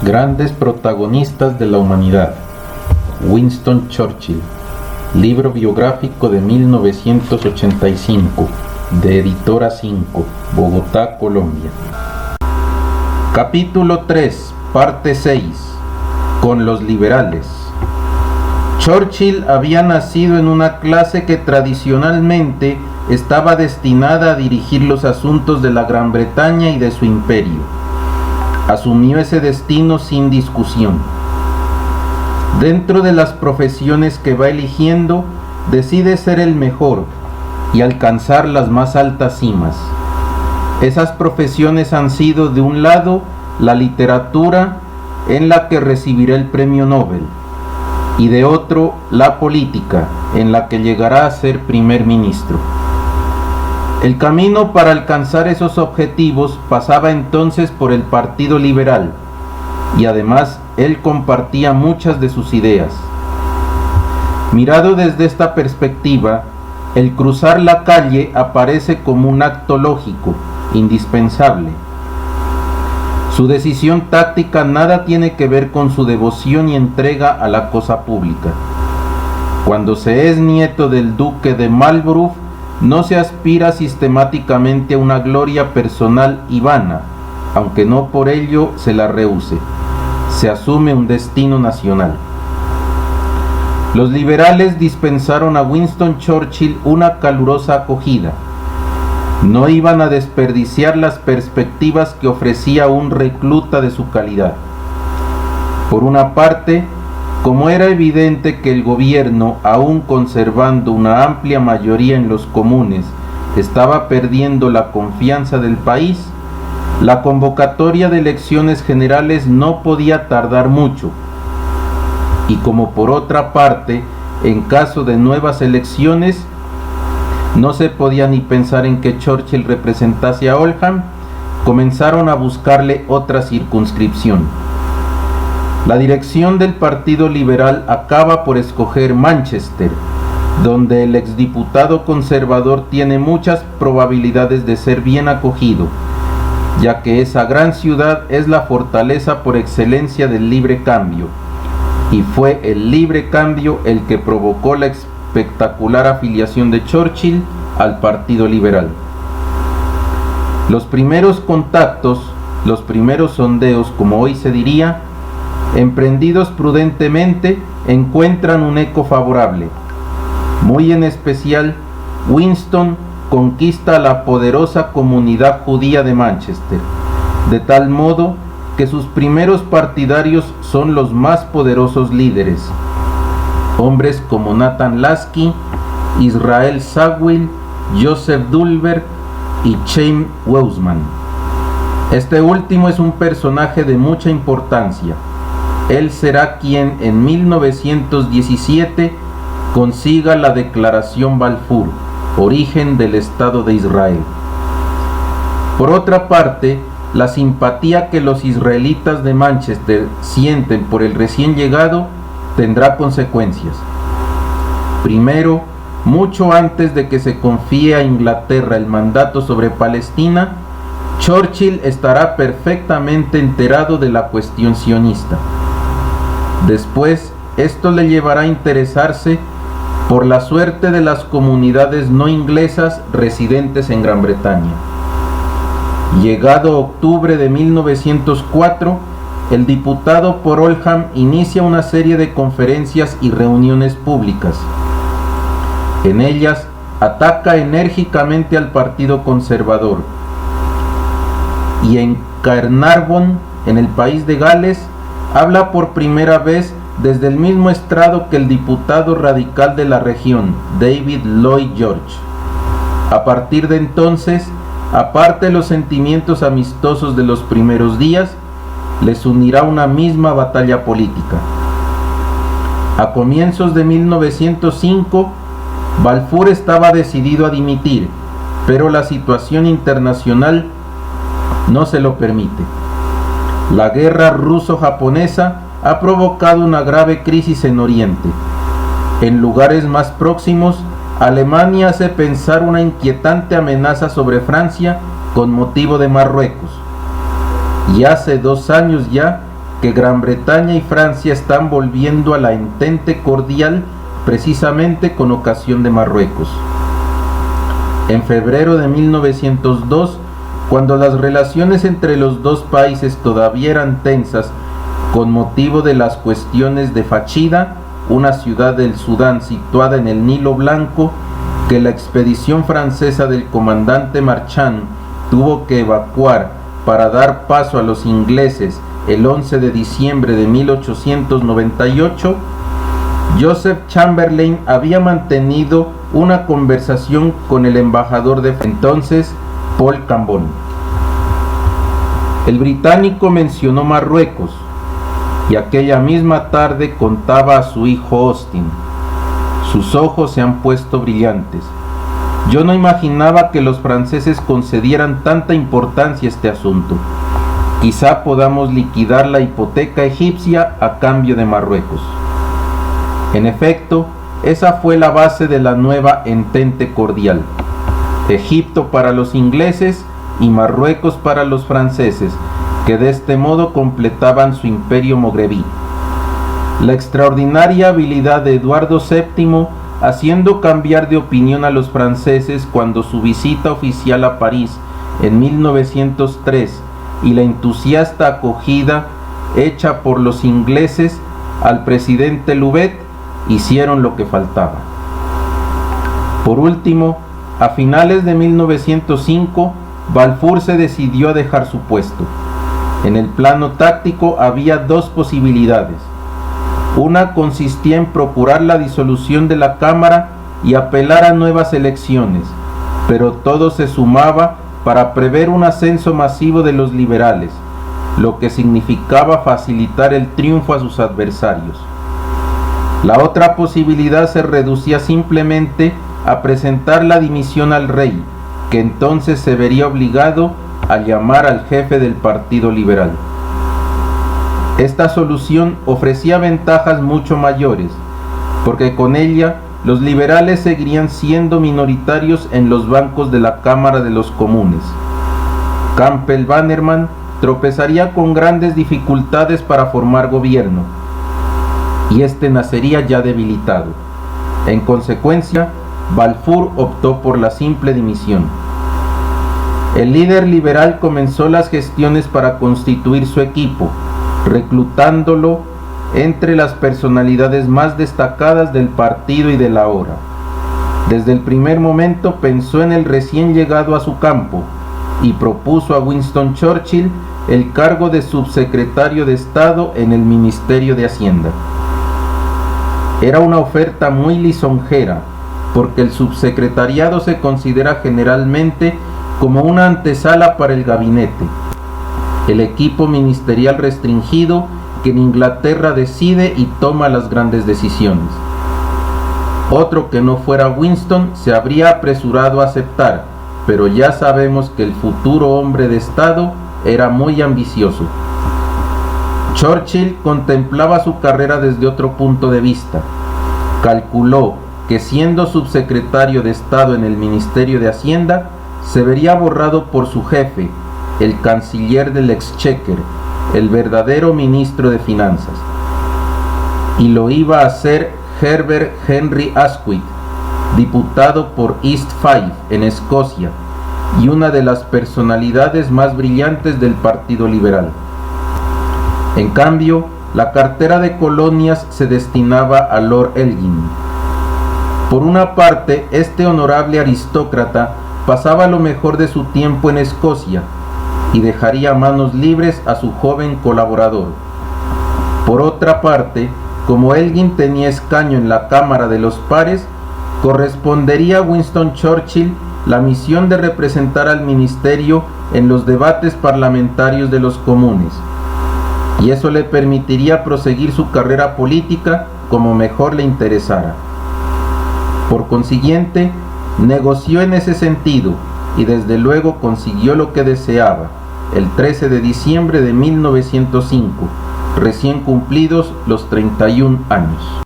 Grandes protagonistas de la humanidad. Winston Churchill. Libro biográfico de 1985, de Editora 5, Bogotá, Colombia. Capítulo 3, parte 6. Con los liberales. Churchill había nacido en una clase que tradicionalmente estaba destinada a dirigir los asuntos de la Gran Bretaña y de su imperio. Asumió ese destino sin discusión. Dentro de las profesiones que va eligiendo, decide ser el mejor y alcanzar las más altas cimas. Esas profesiones han sido, de un lado, la literatura, en la que recibirá el premio Nobel, y de otro, la política, en la que llegará a ser primer ministro. El camino para alcanzar esos objetivos pasaba entonces por el Partido Liberal, y además él compartía muchas de sus ideas. Mirado desde esta perspectiva, el cruzar la calle aparece como un acto lógico, indispensable. Su decisión táctica nada tiene que ver con su devoción y entrega a la cosa pública. Cuando se es nieto del duque de Marlborough, no se aspira sistemáticamente a una gloria personal y vana, aunque no por ello se la rehúse. Se asume un destino nacional. Los liberales dispensaron a Winston Churchill una calurosa acogida. No iban a desperdiciar las perspectivas que ofrecía un recluta de su calidad. Por una parte, como era evidente que el gobierno, aún conservando una amplia mayoría en los comunes, estaba perdiendo la confianza del país, la convocatoria de elecciones generales no podía tardar mucho. Y como por otra parte, en caso de nuevas elecciones, no se podía ni pensar en que Churchill representase a Oldham, comenzaron a buscarle otra circunscripción. La dirección del Partido Liberal acaba por escoger Manchester, donde el exdiputado conservador tiene muchas probabilidades de ser bien acogido, ya que esa gran ciudad es la fortaleza por excelencia del libre cambio, y fue el libre cambio el que provocó la espectacular afiliación de Churchill al Partido Liberal. Los primeros contactos, los primeros sondeos, como hoy se diría, emprendidos prudentemente, encuentran un eco favorable. Muy en especial, Winston conquista a la poderosa comunidad judía de Manchester, de tal modo que sus primeros partidarios son los más poderosos líderes, hombres como Nathan Lasky, Israel Sackville, Joseph Dulberg y Chaim Weizmann. Este último es un personaje de mucha importancia. Él será quien en 1917 consiga la Declaración Balfour, origen del Estado de Israel. Por otra parte, la simpatía que los israelitas de Manchester sienten por el recién llegado tendrá consecuencias. Primero, mucho antes de que se confíe a Inglaterra el mandato sobre Palestina, Churchill estará perfectamente enterado de la cuestión sionista. Después, esto le llevará a interesarse por la suerte de las comunidades no inglesas residentes en Gran Bretaña. Llegado octubre de 1904, el diputado por Oldham inicia una serie de conferencias y reuniones públicas. En ellas ataca enérgicamente al Partido Conservador. Y en Caernarvon, en el país de Gales, habla por primera vez desde el mismo estrado que el diputado radical de la región, David Lloyd George. A partir de entonces, aparte de los sentimientos amistosos de los primeros días, les unirá una misma batalla política. A comienzos de 1905, Balfour estaba decidido a dimitir, pero la situación internacional no se lo permite. La guerra ruso-japonesa ha provocado una grave crisis en Oriente. En lugares más próximos, Alemania hace pensar una inquietante amenaza sobre Francia con motivo de Marruecos. Y hace 2 años ya que Gran Bretaña y Francia están volviendo a la entente cordial precisamente con ocasión de Marruecos. En febrero de 1902, cuando las relaciones entre los dos países todavía eran tensas con motivo de las cuestiones de Fachida, una ciudad del Sudán situada en el Nilo Blanco, que la expedición francesa del comandante Marchand tuvo que evacuar para dar paso a los ingleses el 11 de diciembre de 1898, Joseph Chamberlain había mantenido una conversación con el embajador de entonces, Paul Cambon. El británico mencionó Marruecos y aquella misma tarde contaba a su hijo Austin. Sus ojos se han puesto brillantes. Yo no imaginaba que los franceses concedieran tanta importancia a este asunto. Quizá podamos liquidar la hipoteca egipcia a cambio de Marruecos. En efecto, esa fue la base de la nueva entente cordial. Egipto para los ingleses y Marruecos para los franceses, que de este modo completaban su imperio mogrebí. La extraordinaria habilidad de Eduardo VII haciendo cambiar de opinión a los franceses cuando su visita oficial a París en 1903 y la entusiasta acogida hecha por los ingleses al presidente Louvet hicieron lo que faltaba. Por último, a finales de 1905, Balfour se decidió a dejar su puesto. En el plano táctico había dos posibilidades. Una consistía en procurar la disolución de la Cámara y apelar a nuevas elecciones, pero todo se sumaba para prever un ascenso masivo de los liberales, lo que significaba facilitar el triunfo a sus adversarios. La otra posibilidad se reducía simplemente a presentar la dimisión al rey, que entonces se vería obligado a llamar al jefe del Partido Liberal. Esta solución ofrecía ventajas mucho mayores, porque con ella los liberales seguirían siendo minoritarios en los bancos de la Cámara de los Comunes. Campbell Bannerman tropezaría con grandes dificultades para formar gobierno, y este nacería ya debilitado. En consecuencia, Balfour optó por la simple dimisión. El líder liberal comenzó las gestiones para constituir su equipo, reclutándolo entre las personalidades más destacadas del partido y de la hora. Desde el primer momento pensó en el recién llegado a su campo y propuso a Winston Churchill el cargo de subsecretario de Estado en el Ministerio de Hacienda. Era una oferta muy lisonjera, porque el subsecretariado se considera generalmente como una antesala para el gabinete, el equipo ministerial restringido que en Inglaterra decide y toma las grandes decisiones. Otro que no fuera Winston se habría apresurado a aceptar, pero ya sabemos que el futuro hombre de Estado era muy ambicioso. Churchill contemplaba su carrera desde otro punto de vista. Calculó que siendo subsecretario de Estado en el Ministerio de Hacienda, se vería borrado por su jefe, el canciller del Exchequer, el verdadero ministro de Finanzas. Y lo iba a hacer Herbert Henry Asquith, diputado por East Fife, en Escocia, y una de las personalidades más brillantes del Partido Liberal. En cambio, la cartera de colonias se destinaba a Lord Elgin. Por una parte, este honorable aristócrata pasaba lo mejor de su tiempo en Escocia y dejaría manos libres a su joven colaborador. Por otra parte, como Elgin tenía escaño en la Cámara de los Pares, correspondería a Winston Churchill la misión de representar al ministerio en los debates parlamentarios de los comunes, y eso le permitiría proseguir su carrera política como mejor le interesara. Por consiguiente, negoció en ese sentido y desde luego consiguió lo que deseaba, el 13 de diciembre de 1905, recién cumplidos los 31 años.